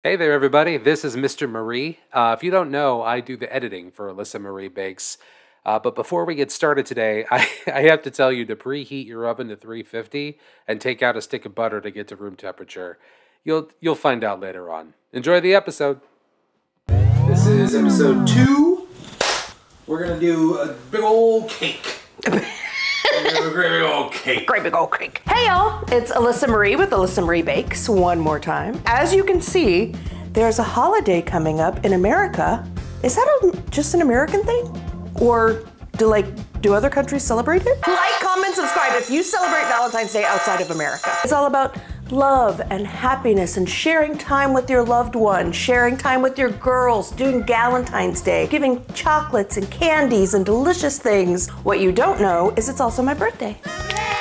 Hey there, everybody. This is Mr. Marie. If you don't know, I do the editing for Elisa Marie Bakes. But before we get started today, I have to tell you to preheat your oven to 350 and take out a stick of butter to get to room temperature. You'll find out later on. Enjoy the episode. This is episode 2. We're gonna do a big old cake. Great big old cake. Great big old cake. Hey y'all, it's Elisa Marie with Elisa Marie Bakes one more time. As you can see, there's a holiday coming up in America. Is that just an American thing? Or do other countries celebrate it? Like, comment, subscribe if you celebrate Valentine's Day outside of America. It's all about love and happiness and sharing time with your loved one, sharing time with your girls, doing Valentine's Day, giving chocolates and candies and delicious things. What you don't know is it's also my birthday.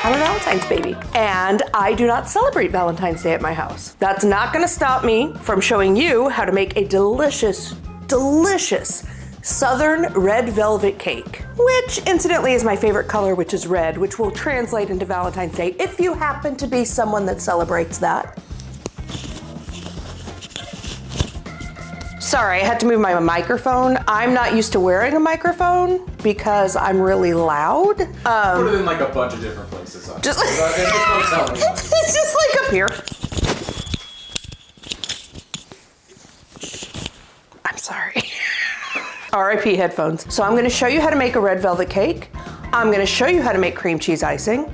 I'm a Valentine's baby. And I do not celebrate Valentine's Day at my house. That's not gonna stop me from showing you how to make a delicious, delicious Southern red velvet cake, which incidentally is my favorite color, which is red, which will translate into Valentine's Day if you happen to be someone that celebrates that. Sorry, I had to move my microphone. I'm not used to wearing a microphone because I'm really loud. Put it in like a bunch of different places. Just it's just like up here. I'm sorry. RIP headphones. So I'm gonna show you how to make a red velvet cake. I'm gonna show you how to make cream cheese icing.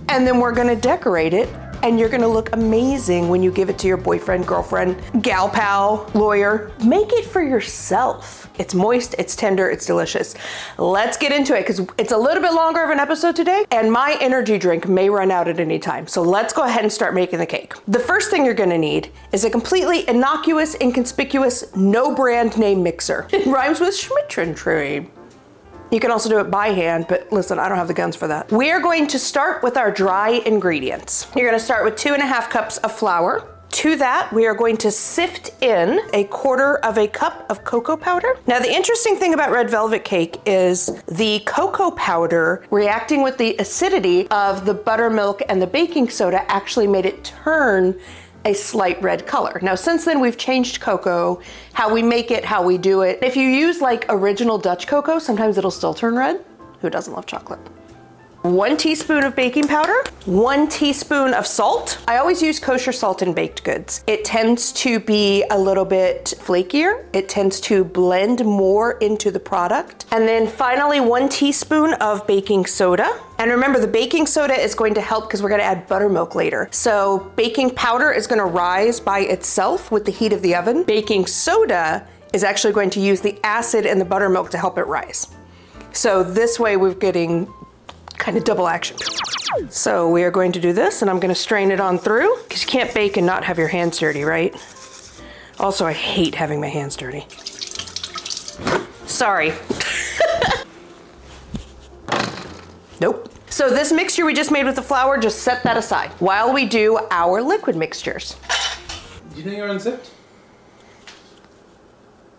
And then we're gonna decorate it and you're gonna look amazing when you give it to your boyfriend, girlfriend, gal pal, lawyer. Make it for yourself. It's moist, it's tender, it's delicious. Let's get into it because it's a little bit longer of an episode today and my energy drink may run out at any time. So let's go ahead and start making the cake. The first thing you're gonna need is a completely innocuous, inconspicuous, no brand name mixer. It rhymes with Schmittrentree. You can also do it by hand, but listen, I don't have the guns for that. We are going to start with our dry ingredients. You're gonna start with 2.5 cups of flour. To that, we are going to sift in 1/4 cup of cocoa powder. Now, the interesting thing about red velvet cake is the cocoa powder reacting with the acidity of the buttermilk and the baking soda actually made it turn a slight red color. Now, since then, we've changed cocoa, how we make it, how we do it. If you use like original Dutch cocoa, sometimes it'll still turn red. Who doesn't love chocolate? 1 teaspoon of baking powder, 1 teaspoon of salt. I always use kosher salt in baked goods. It tends to be a little bit flakier. It tends to blend more into the product. And then finally 1 teaspoon of baking soda. And remember, the baking soda is going to help because we're gonna add buttermilk later. So baking powder is gonna rise by itself with the heat of the oven. Baking soda is actually going to use the acid in the buttermilk to help it rise. So this way we're getting kind of double action. So we are going to do this and I'm gonna strain it on through because you can't bake and not have your hands dirty, right? Also, I hate having my hands dirty. Sorry. Nope. So this mixture we just made with the flour, just set that aside while we do our liquid mixtures. Do you think you're unzipped?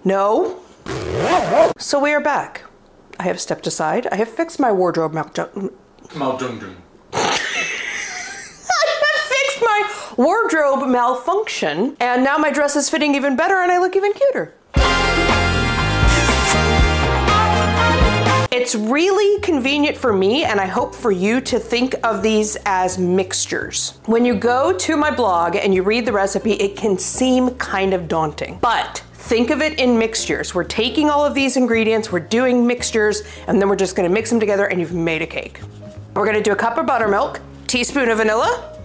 No. So we are back. I have stepped aside. I have fixed my wardrobe malfunction. I have fixed my wardrobe malfunction, and now my dress is fitting even better and I look even cuter. It's really convenient for me, and I hope for you, to think of these as mixtures. When you go to my blog and you read the recipe, it can seem kind of daunting, but think of it in mixtures. We're taking all of these ingredients, we're doing mixtures, and then we're just gonna mix them together and you've made a cake. We're gonna do a cup of buttermilk, teaspoon of vanilla,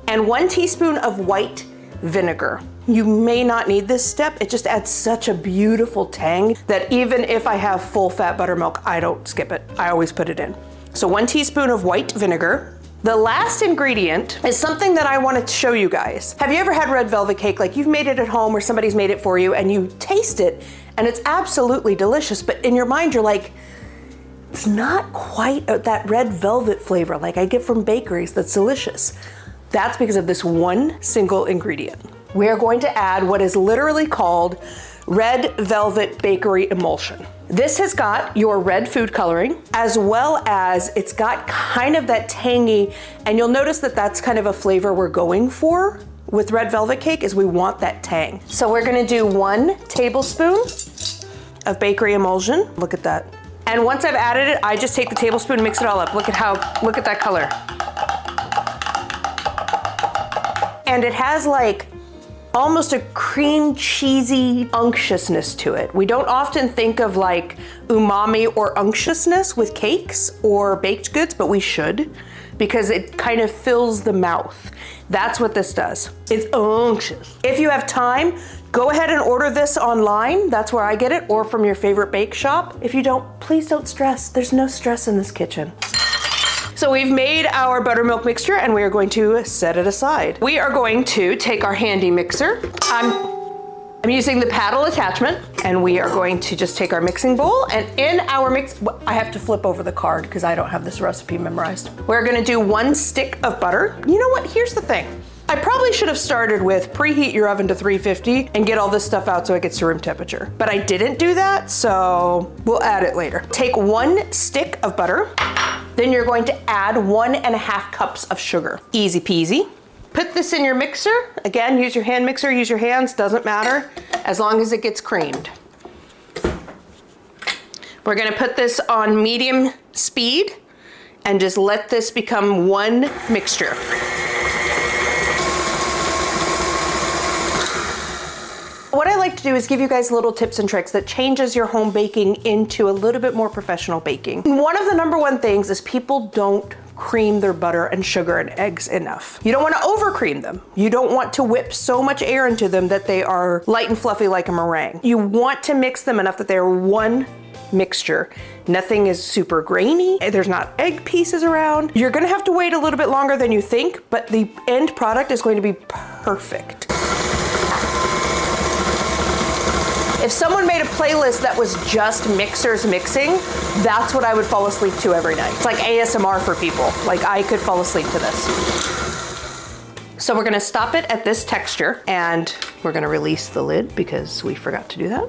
and 1 teaspoon of white vinegar. You may not need this step. It just adds such a beautiful tang that even if I have full fat buttermilk, I don't skip it. I always put it in. So 1 teaspoon of white vinegar. The last ingredient is something that I wanted to show you guys. Have you ever had red velvet cake? Like you've made it at home or somebody's made it for you and you taste it and it's absolutely delicious, but in your mind you're like, it's not quite that red velvet flavor like I get from bakeries that's delicious. That's because of this one single ingredient. We are going to add what is literally called red velvet bakery emulsion. This has got your red food coloring, as well as it's got kind of that tangy, and you'll notice that that's kind of a flavor we're going for with red velvet cake is we want that tang. So we're gonna do 1 tablespoon of bakery emulsion. Look at that. And once I've added it, I just take the tablespoon and mix it all up. Look at that color. And it has like almost a cream cheesy unctuousness to it. We don't often think of like umami or unctuousness with cakes or baked goods, but we should, because it kind of fills the mouth. That's what this does. It's unctuous. If you have time, go ahead and order this online. That's where I get it, or from your favorite bake shop. If you don't, please don't stress. There's no stress in this kitchen. So we've made our buttermilk mixture and we are going to set it aside. We are going to take our handy mixer. I'm using the paddle attachment, and we are going to just take our mixing bowl, and in our I have to flip over the card because I don't have this recipe memorized. We're gonna do 1 stick of butter. You know what, here's the thing. I probably should have started with preheat your oven to 350 and get all this stuff out so it gets to room temperature. But I didn't do that, so we'll add it later. Take 1 stick of butter. Then you're going to add 1.5 cups of sugar. Easy peasy. Put this in your mixer. Again, use your hand mixer, use your hands, doesn't matter, as long as it gets creamed. We're gonna put this on medium speed and just let this become one mixture. What I like to do is give you guys little tips and tricks that changes your home baking into a little bit more professional baking. One of the #1 things is people don't cream their butter and sugar and eggs enough. You don't want to over cream them. You don't want to whip so much air into them that they are light and fluffy like a meringue. You want to mix them enough that they're one mixture. Nothing is super grainy. There's not egg pieces around. You're gonna have to wait a little bit longer than you think, but the end product is going to be perfect. If someone made a playlist that was just mixers mixing, that's what I would fall asleep to every night. It's like ASMR for people. Like, I could fall asleep to this. So we're gonna stop it at this texture, and we're gonna release the lid because we forgot to do that.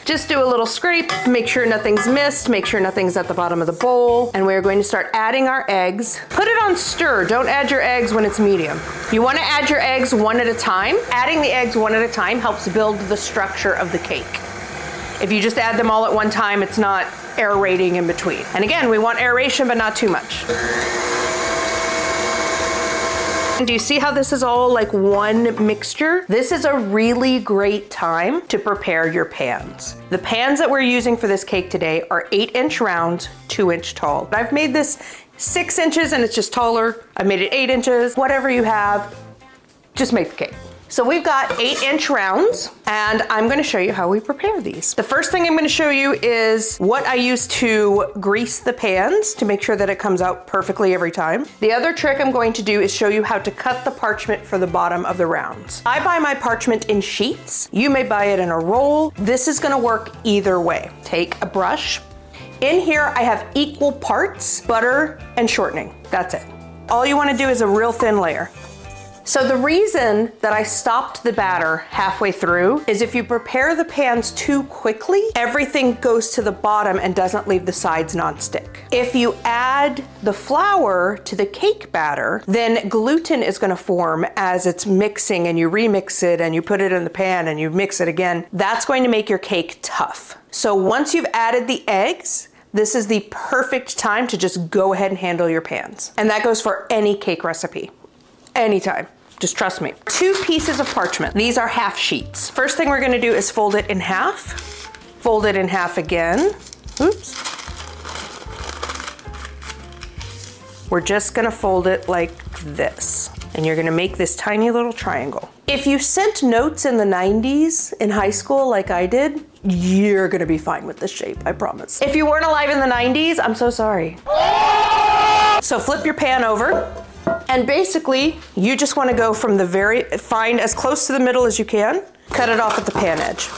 Just do a little scrape, make sure nothing's missed, make sure nothing's at the bottom of the bowl, and we're going to start adding our eggs. Put it on stir, don't add your eggs when it's medium. You wanna add your eggs one at a time. Adding the eggs one at a time helps build the structure of the cake. If you just add them all at one time, it's not aerating in between. And again, we want aeration, but not too much. Do you see how this is all like one mixture? This is a really great time to prepare your pans. The pans that we're using for this cake today are 8-inch rounds, 2-inch tall. I've made this 6 inches and it's just taller. I've made it 8 inches, whatever you have, just make the cake. So we've got 8-inch rounds, and I'm gonna show you how we prepare these. The first thing I'm gonna show you is what I use to grease the pans to make sure that it comes out perfectly every time. The other trick I'm going to do is show you how to cut the parchment for the bottom of the rounds. I buy my parchment in sheets. You may buy it in a roll. This is gonna work either way. Take a brush. In here, I have equal parts, butter and shortening. That's it. All you wanna do is a real thin layer. So the reason that I stopped the batter halfway through is if you prepare the pans too quickly, everything goes to the bottom and doesn't leave the sides nonstick. If you add the flour to the cake batter, then gluten is gonna form as it's mixing, and you remix it and you put it in the pan and you mix it again. That's going to make your cake tough. So once you've added the eggs, this is the perfect time to just go ahead and handle your pans. And that goes for any cake recipe. Anytime, just trust me. 2 pieces of parchment. These are half sheets. First thing we're gonna do is fold it in half. Fold it in half again. Oops. We're just gonna fold it like this. And you're gonna make this tiny little triangle. If you sent notes in the 90s in high school like I did, you're gonna be fine with this shape, I promise. If you weren't alive in the 90s, I'm so sorry. So flip your pan over. And basically, you just want to go from the find as close to the middle as you can, cut it off at the pan edge.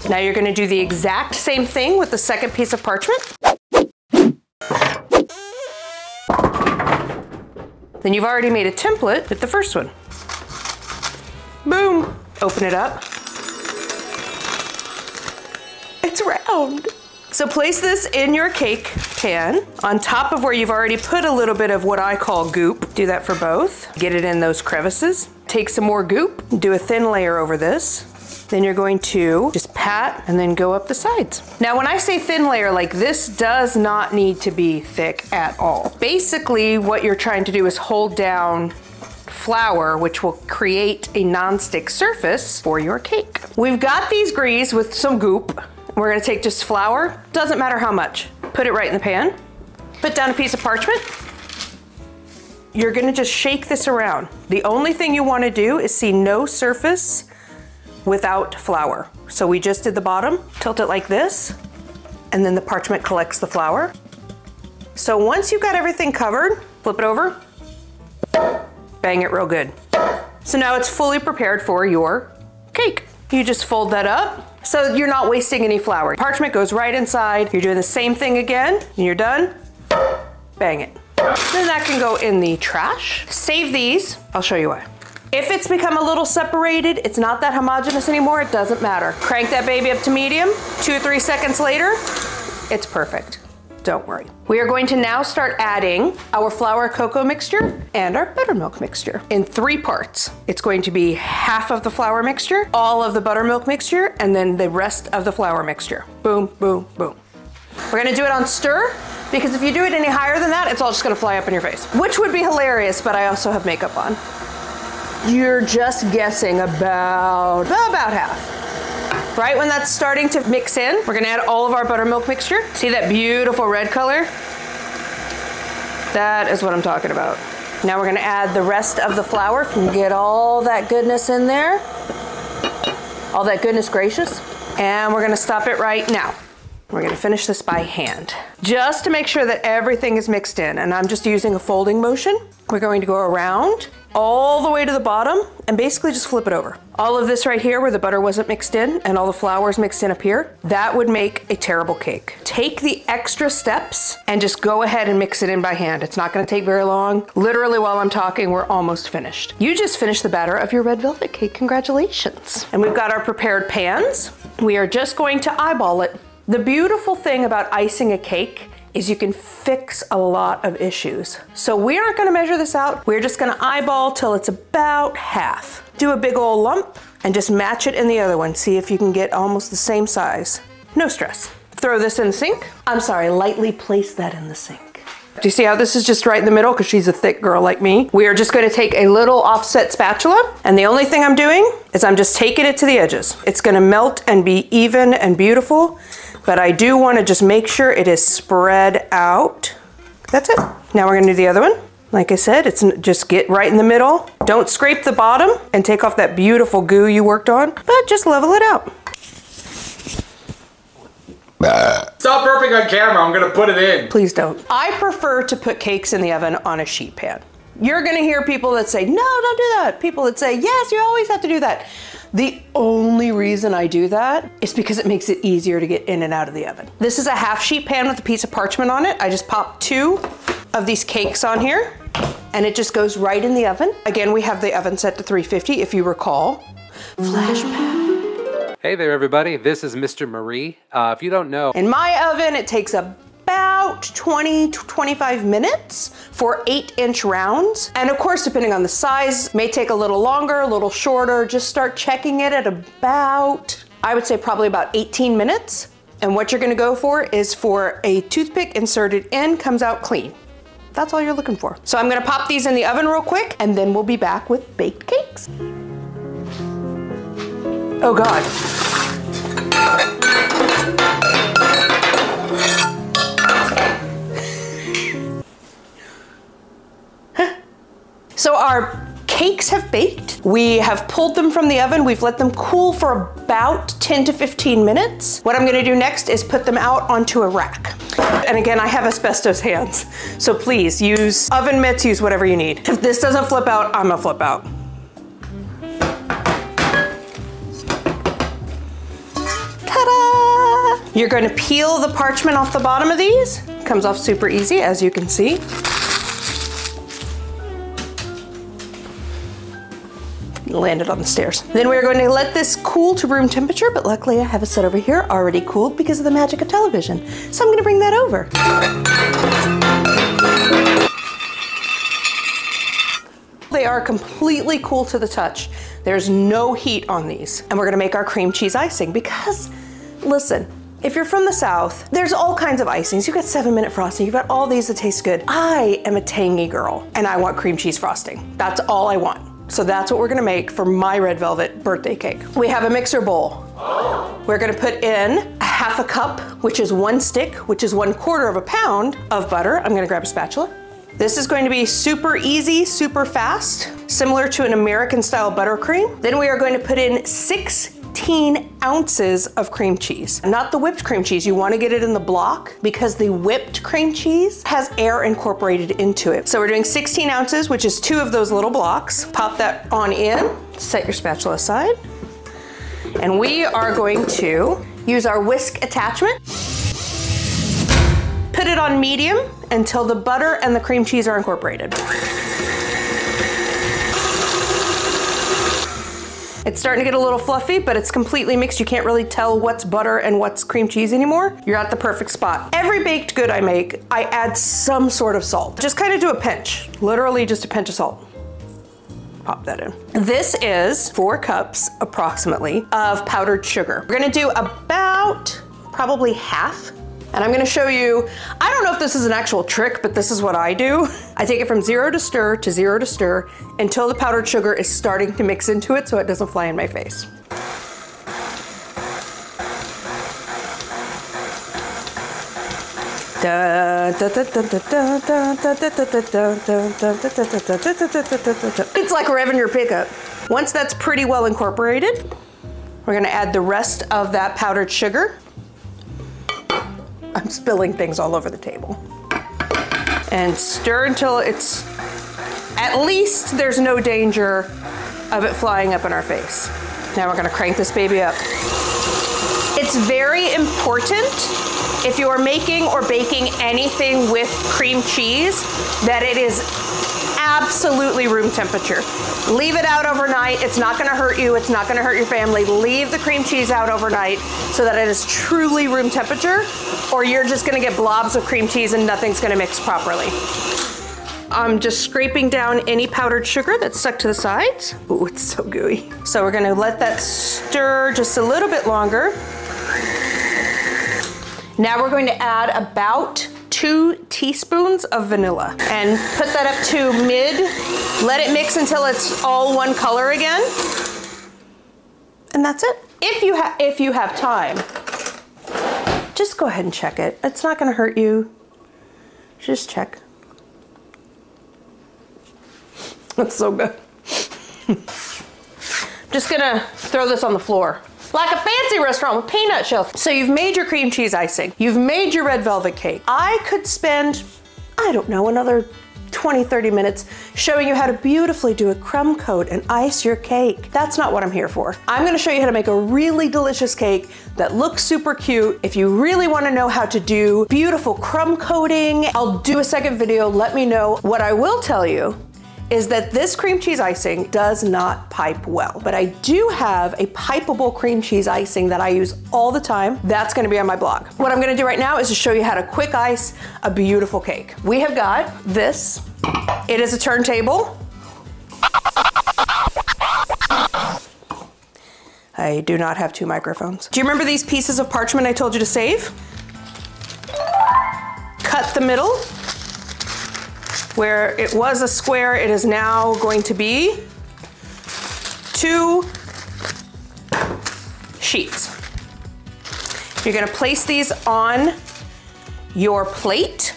Now you're going to do the exact same thing with the second piece of parchment. Then you've already made a template with the first one. Boom! Open it up. It's round. So place this in your cake pan on top of where you've already put a little bit of what I call goop. Do that for both. Get it in those crevices. take some more goop, do a thin layer over this. Then you're going to just pat and then go up the sides. Now, when I say thin layer, like this does not need to be thick at all. Basically, what you're trying to do is hold down flour, which will create a non-stick surface for your cake. We've got these grease with some goop. We're gonna take just flour, doesn't matter how much. Put it right in the pan. Put down a piece of parchment. You're gonna just shake this around. The only thing you wanna do is see no surface without flour. So we just did the bottom, tilt it like this, and then the parchment collects the flour. So once you've got everything covered, flip it over, bang it real good. So now it's fully prepared for your cake. You just fold that up, so you're not wasting any flour. Parchment goes right inside. You're doing the same thing again, and you're done, bang it. Then that can go in the trash. Save these, I'll show you why. If it's become a little separated, it's not that homogeneous anymore, it doesn't matter. Crank that baby up to medium, 2 or 3 seconds later, it's perfect. Don't worry. We are going to now start adding our flour cocoa mixture and our buttermilk mixture in 3 parts. It's going to be half of the flour mixture, all of the buttermilk mixture, and then the rest of the flour mixture. Boom, boom, boom. We're gonna do it on stir, because if you do it any higher than that, it's all just gonna fly up in your face, which would be hilarious, but I also have makeup on. You're just guessing about half. Right when that's starting to mix in, we're gonna add all of our buttermilk mixture. See that beautiful red color? That is what I'm talking about. Now we're gonna add the rest of the flour. And get all that goodness in there. All that goodness gracious. And we're gonna stop it right now. We're gonna finish this by hand. Just to make sure that everything is mixed in, and I'm just using a folding motion. We're going to go around all the way to the bottom and basically just flip it over. All of this right here where the butter wasn't mixed in and all the flour is mixed in up here, that would make a terrible cake. Take the extra steps and just go ahead and mix it in by hand. It's not gonna take very long. Literally while I'm talking, we're almost finished. You just finished the batter of your red velvet cake, congratulations. And we've got our prepared pans. We are just going to eyeball it. The beautiful thing about icing a cake is you can fix a lot of issues. So we aren't gonna measure this out. We're just gonna eyeball till it's about half. Do a big old lump and just match it in the other one. See if you can get almost the same size. No stress. Throw this in the sink. I'm sorry, lightly place that in the sink. Do you see how this is just right in the middle? Because she's a thick girl like me. We are just gonna take a little offset spatula, and the only thing I'm doing is I'm just taking it to the edges. It's gonna melt and be even and beautiful, but I do wanna just make sure it is spread out. That's it. Now we're gonna do the other one. Like I said, it's just get right in the middle. Don't scrape the bottom and take off that beautiful goo you worked on, but just level it out. Stop burping on camera, I'm gonna put it in. Please don't. I prefer to put cakes in the oven on a sheet pan. You're gonna hear people that say, no, don't do that. People that say, yes, you always have to do that. The only reason I do that is because it makes it easier to get in and out of the oven. This is a half sheet pan with a piece of parchment on it. I just popped 2 of these cakes on here and it just goes right in the oven. Again, we have the oven set to 350 if you recall. Flashback. Hey there everybody, this is Mr. Marie. If you don't know, in my oven it takes about 20 to 25 minutes for 8-inch rounds. And of course, depending on the size, may take a little longer, a little shorter. Just start checking it at about, I would say probably about 18 minutes. And what you're gonna go for is for a toothpick inserted in, comes out clean. That's all you're looking for. So I'm gonna pop these in the oven real quick and then we'll be back with baked cakes. Oh God. So our cakes have baked. We have pulled them from the oven. We've let them cool for about 10 to 15 minutes. What I'm gonna do next is put them out onto a rack. And again, I have asbestos hands. So please use oven mitts, use whatever you need. If this doesn't flip out, I'm gonna flip out. Ta-da! You're gonna peel the parchment off the bottom of these. Comes off super easy, as you can see. Landed on the stairs. Then we're going to let this cool to room temperature, but luckily I have it set over here already cooled because of the magic of television. So I'm gonna bring that over. they are completely cool to the touch. There's no heat on these. And we're gonna make our cream cheese icing because, listen, if you're from the South, there's all kinds of icings. You've got 7-minute frosting, you've got all these that taste good. I am a tangy girl and I want cream cheese frosting. That's all I want. So that's what we're gonna make for my red velvet birthday cake. We have a mixer bowl. We're gonna put in a 1/2 cup, which is 1 stick, which is 1/4 pound of butter. I'm gonna grab a spatula. This is going to be super easy, super fast, similar to an American style buttercream. Then we are going to put in 16 ounces of cream cheese. Not the whipped cream cheese, you wanna get it in the block because the whipped cream cheese has air incorporated into it. So we're doing 16 ounces, which is 2 of those little blocks. Pop that on in, set your spatula aside. And we are going to use our whisk attachment. Put it on medium until the butter and the cream cheese are incorporated. It's starting to get a little fluffy, but it's completely mixed. You can't really tell what's butter and what's cream cheese anymore. You're at the perfect spot. Every baked good I make, I add some sort of salt. Just kind of do a pinch, literally just a pinch of salt. Pop that in. This is 4 cups approximately of powdered sugar. We're gonna do about probably half. And I'm gonna show you, I don't know if this is an actual trick, but this is what I do. I take it from 0 to stir to 0 to stir until the powdered sugar is starting to mix into it so it doesn't fly in my face. It's like revving your pickup. Once that's pretty well incorporated, we're gonna add the rest of that powdered sugar. I'm spilling things all over the table. And stir until it's, at least there's no danger of it flying up in our face. Now we're gonna crank this baby up. It's very important if you are making or baking anything with cream cheese that it is absolutely room temperature. Leave it out overnight. It's not gonna hurt you. It's not gonna hurt your family. Leave the cream cheese out overnight so that it is truly room temperature, or you're just gonna get blobs of cream cheese and nothing's gonna mix properly. I'm just scraping down any powdered sugar that's stuck to the sides. Ooh, it's so gooey. So we're gonna let that stir just a little bit longer. Now we're going to add about 2 teaspoons of vanilla and put that up to mid. Let it mix until it's all one color again. And that's it. If you have time, just go ahead and check it. It's not gonna hurt you. Just check. That's so good. Just gonna throw this on the floor. Like a fancy restaurant with peanut shells. So you've made your cream cheese icing. You've made your red velvet cake. I could spend, I don't know, another 20, 30 minutes showing you how to beautifully do a crumb coat and ice your cake. That's not what I'm here for. I'm gonna show you how to make a really delicious cake that looks super cute. If you really wanna know how to do beautiful crumb coating, I'll do a second video, let me know. What I will tell you is that this cream cheese icing does not pipe well, but I do have a pipeable cream cheese icing that I use all the time. That's gonna be on my blog. What I'm gonna do right now is to show you how to quick ice a beautiful cake. We have got this. It is a turntable. I do not have 2 microphones. Do you remember these pieces of parchment I told you to save? Cut the middle. Where it was a square, it is now going to be 2 sheets. You're gonna place these on your plate.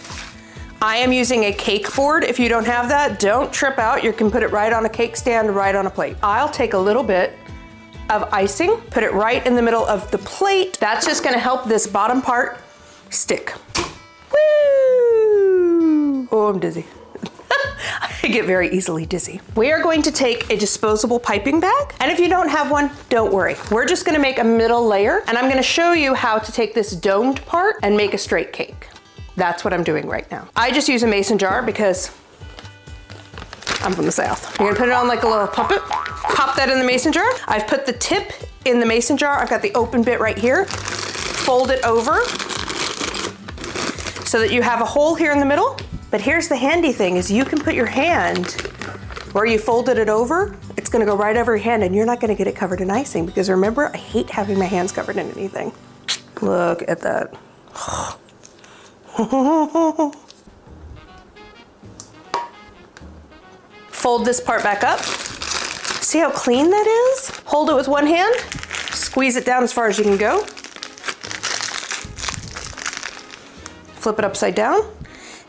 I am using a cake board. If you don't have that, don't trip out. You can put it right on a cake stand, right on a plate. I'll take a little bit of icing, put it right in the middle of the plate. That's just gonna help this bottom part stick. Woo! Oh, I'm dizzy. I get very easily dizzy. We are going to take a disposable piping bag, and if you don't have one, don't worry. We're just gonna make a middle layer, and I'm gonna show you how to take this domed part and make a straight cake. That's what I'm doing right now. I just use a mason jar because I'm from the South. You're gonna put it on like a little puppet, pop that in the mason jar. I've put the tip in the mason jar. I've got the open bit right here. Fold it over so that you have a hole here in the middle. But here's the handy thing is you can put your hand Where you folded it over, it's gonna go right over your hand and you're not gonna get it covered in icing because remember, I hate having my hands covered in anything. Look at that. Fold this part back up. See how clean that is? Hold it with one hand, squeeze it down as far as you can go. Flip it upside down.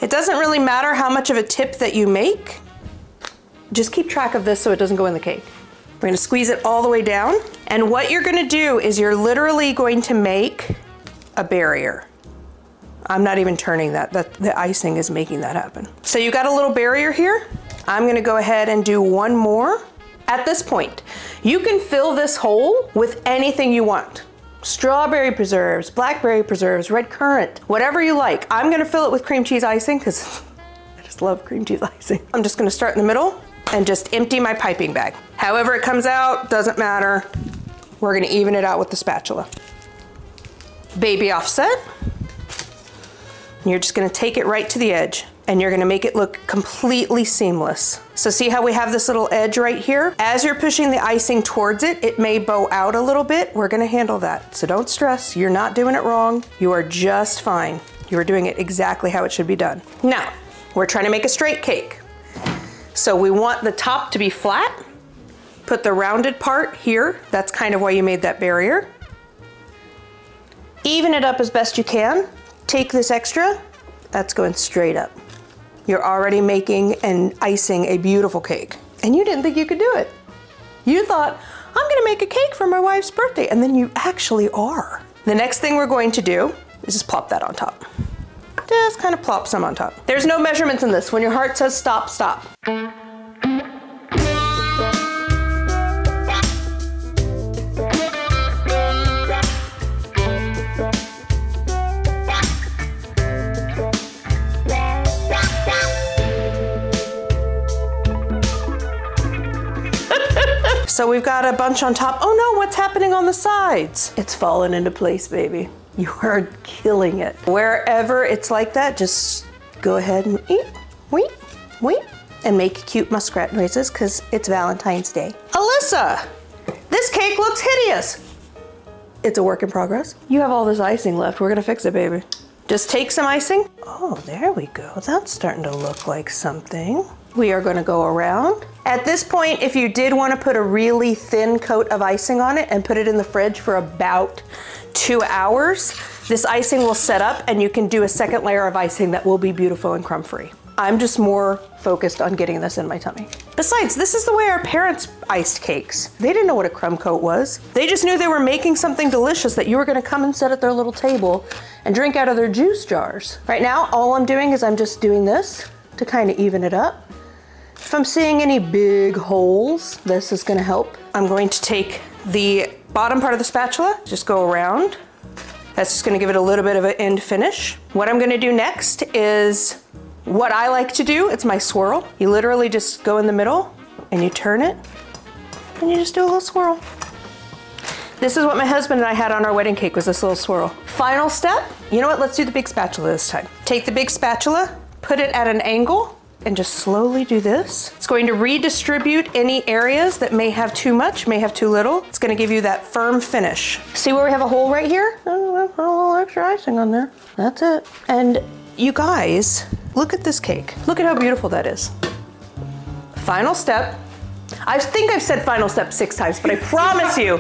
It doesn't really matter how much of a tip that you make. Just keep track of this so it doesn't go in the cake. We're gonna squeeze it all the way down. And what you're gonna do is you're literally going to make a barrier. I'm not even turning that. The icing is making that happen. So you got a little barrier here. I'm gonna go ahead and do one more. At this point, you can fill this hole with anything you want. Strawberry preserves, blackberry preserves, red currant, whatever you like. I'm gonna fill it with cream cheese icing because I just love cream cheese icing. I'm just gonna start in the middle and just empty my piping bag. However it comes out, doesn't matter. We're gonna even it out with the spatula. Baby offset. And you're just gonna take it right to the edge and you're gonna make it look completely seamless. So see how we have this little edge right here? As you're pushing the icing towards it, it may bow out a little bit. We're gonna handle that. So don't stress, you're not doing it wrong. You are just fine. You are doing it exactly how it should be done. Now, we're trying to make a straight cake. So we want the top to be flat. Put the rounded part here. That's kind of why you made that barrier. Even it up as best you can. Take this extra, that's going straight up. You're already making and icing a beautiful cake. And you didn't think you could do it. You thought, I'm gonna make a cake for my wife's birthday, and then you actually are. The next thing we're going to do is just plop that on top. Just kind of plop some on top. There's no measurements in this. When your heart says stop, stop. So we've got a bunch on top. Oh no, what's happening on the sides? It's falling into place, baby. You are killing it. Wherever it's like that, just go ahead and eat, wait, and make cute muskrat noises because it's Valentine's Day. Alyssa, this cake looks hideous. It's a work in progress. You have all this icing left. We're gonna fix it, baby. Just take some icing. Oh, there we go. That's starting to look like something. We are gonna go around. At this point, if you did wanna put a really thin coat of icing on it and put it in the fridge for about 2 hours, this icing will set up and you can do a second layer of icing that will be beautiful and crumb-free. I'm just more focused on getting this in my tummy. Besides, this is the way our parents iced cakes. They didn't know what a crumb coat was. They just knew they were making something delicious that you were gonna come and sit at their little table and drink out of their juice jars. Right now, all I'm doing is I'm just doing this to kind of even it up. If I'm seeing any big holes, this is gonna help. I'm going to take the bottom part of the spatula, just go around. That's just gonna give it a little bit of an end finish. What I'm gonna do next is what I like to do. It's my swirl. You literally just go in the middle and you turn it and you just do a little swirl. This is what my husband and I had on our wedding cake, was this little swirl. Final step, you know what, let's do the big spatula this time. Take the big spatula, put it at an angle, and just slowly do this. It's going to redistribute any areas that may have too much, may have too little. It's gonna give you that firm finish. See where we have a hole right here? Oh, a little extra icing on there. That's it. And you guys, look at this cake. Look at how beautiful that is. Final step. I think I've said final step 6 times, but I promise you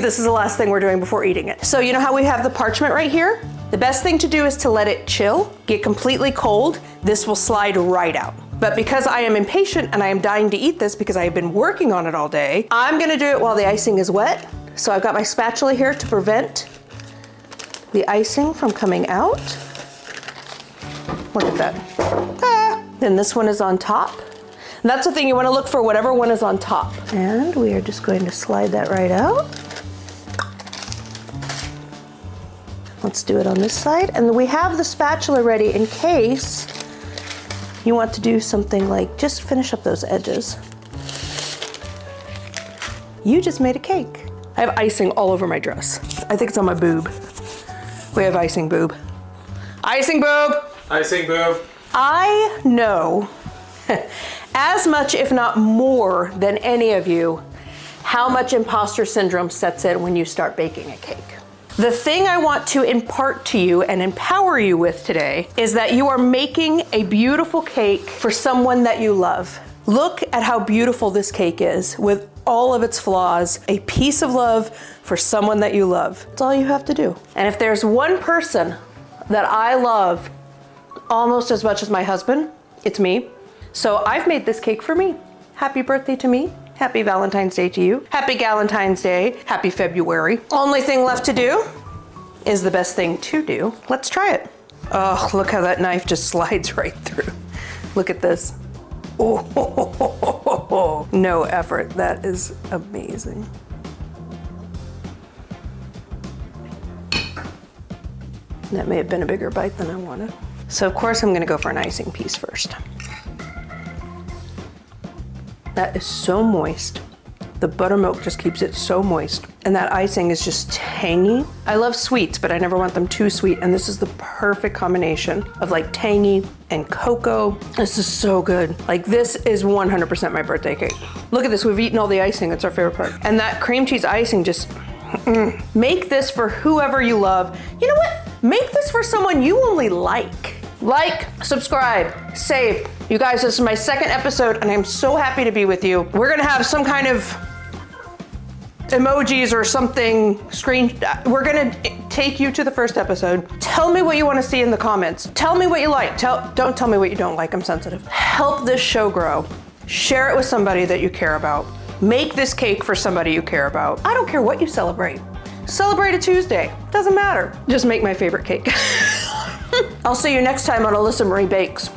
this is the last thing we're doing before eating it. So you know how we have the parchment right here? The best thing to do is to let it chill, get completely cold. This will slide right out. But because I am impatient and I am dying to eat this because I have been working on it all day, I'm gonna do it while the icing is wet. So I've got my spatula here to prevent the icing from coming out. Look at that. Ah. Then this one is on top. And that's the thing, you wanna look for whatever one is on top. And we are just going to slide that right out. Let's do it on this side. And we have the spatula ready in case you want to do something like just finish up those edges. You just made a cake. I have icing all over my dress. I think it's on my boob. We have icing boob. Icing boob! Icing boob. I know as much, if not more, than any of you, how much imposter syndrome sets in when you start baking a cake. The thing I want to impart to you and empower you with today is that you are making a beautiful cake for someone that you love. Look at how beautiful this cake is with all of its flaws, a piece of love for someone that you love. That's all you have to do. And if there's one person that I love almost as much as my husband, it's me. So I've made this cake for me. Happy birthday to me. Happy Valentine's Day to you. Happy Galentine's Day. Happy February. Only thing left to do is the best thing to do. Let's try it. Oh, look how that knife just slides right through. Look at this. Oh, no effort. That is amazing. That may have been a bigger bite than I wanted. So of course I'm gonna go for an icing piece first. That is so moist. The buttermilk just keeps it so moist. And that icing is just tangy. I love sweets, but I never want them too sweet. And this is the perfect combination of like tangy and cocoa. This is so good. Like this is 100% my birthday cake. Look at this, we've eaten all the icing. It's our favorite part. And that cream cheese icing just, make this for whoever you love. You know what? Make this for someone you only like. Like, subscribe, save. You guys, this is my second episode and I'm so happy to be with you. We're gonna have some kind of emojis or something we're gonna take you to the first episode. Tell me what you wanna see in the comments. Tell me what you like. Don't tell me what you don't like, I'm sensitive. Help this show grow. Share it with somebody that you care about. Make this cake for somebody you care about. I don't care what you celebrate. Celebrate a Tuesday, doesn't matter. Just make my favorite cake. I'll see you next time on Elisa Marie Bakes.